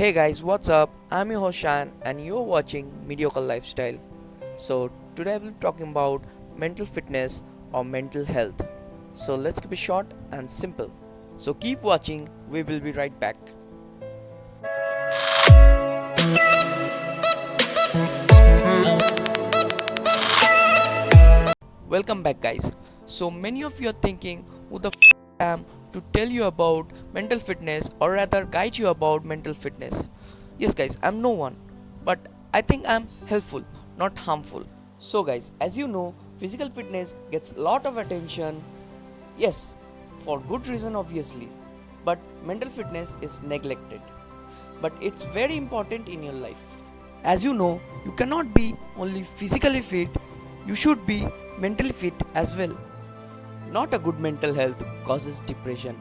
Hey guys, what's up? I'm your host Shan and you're watching Mediocre Lifestyle. So today we'll be talking about mental fitness or mental health. So let's keep it short and simple. So keep watching, we will be right back. Welcome back guys. So many of you are thinking who the am to tell you about mental fitness or rather guide you about mental fitness. Yes guys, I'm no one, but I think I'm helpful, not harmful. So guys, as you know, physical fitness gets a lot of attention. Yes, for good reason obviously. But mental fitness is neglected. But it's very important in your life. As you know, you cannot be only physically fit, you should be mentally fit as well. Not a good mental health causes depression,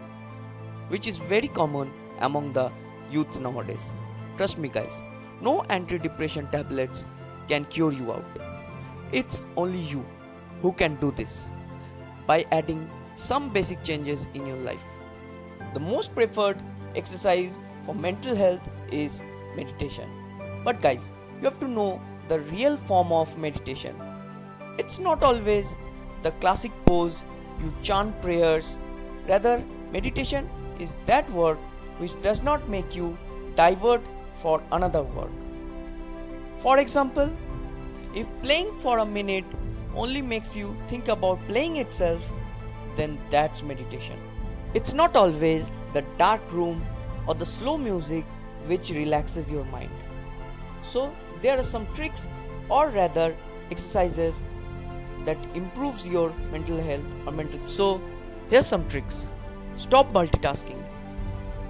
which is very common among the youths nowadays. Trust me guys, no antidepressant tablets can cure you out. It's only you who can do this by adding some basic changes in your life. The most preferred exercise for mental health is meditation. But guys, you have to know the real form of meditation. It's not always the classic pose you chant prayers. Rather, meditation is that work which does not make you divert for another work. For example, if playing for a minute only makes you think about playing itself, then that's meditation. It's not always the dark room or the slow music which relaxes your mind. So there are some tricks or rather exercises that improves your mental health or mental. So here's some tricks. Stop multitasking.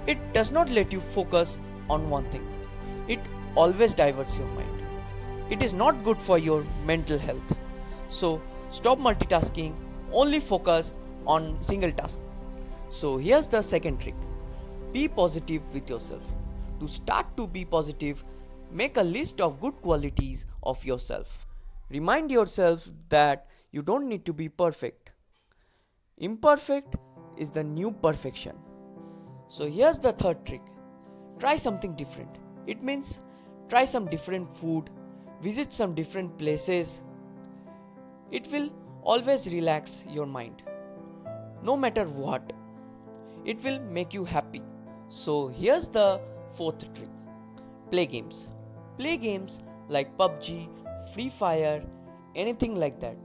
It does not let you focus on one thing. It always diverts your mind. It is not good for your mental health. So stop multitasking, only focus on single task. So here's the second trick. Be positive with yourself. To start to be positive, make a list of good qualities of yourself. Remind yourself that you don't need to be perfect. Imperfect is the new perfection. So here's the third trick. Try something different. It means try some different food, visit some different places. It will always relax your mind. No matter what, it will make you happy. So here's the fourth trick. Play games. Play games like PUBG, Free Fire, anything like that.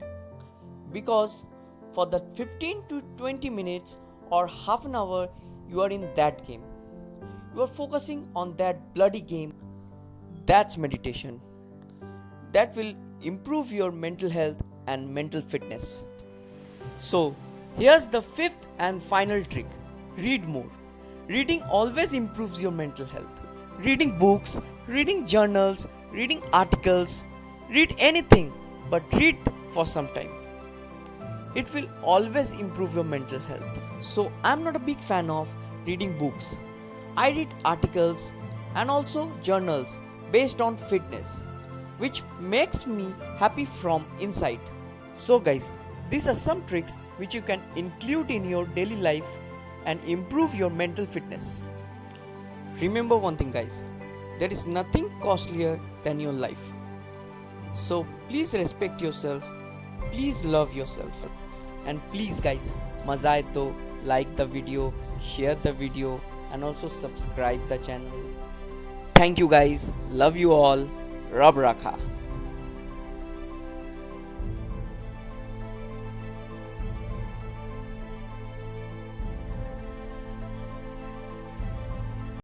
Because for the 15 to 20 minutes or half an hour you are in that game. You are focusing on that bloody game. That's meditation. That will improve your mental health and mental fitness. So here's the fifth and final trick. Read more. Reading always improves your mental health. Reading books, reading journals, reading articles, read anything, but read for some time. It will always improve your mental health. So I'm not a big fan of reading books. I read articles and also journals based on fitness, which makes me happy from inside. So guys, these are some tricks which you can include in your daily life and improve your mental fitness. Remember one thing guys, there is nothing costlier than your life. So please respect yourself, please love yourself, and please guys, maza aaye to like the video, share the video and also subscribe the channel. Thank you guys, love you all, Rab Rakha.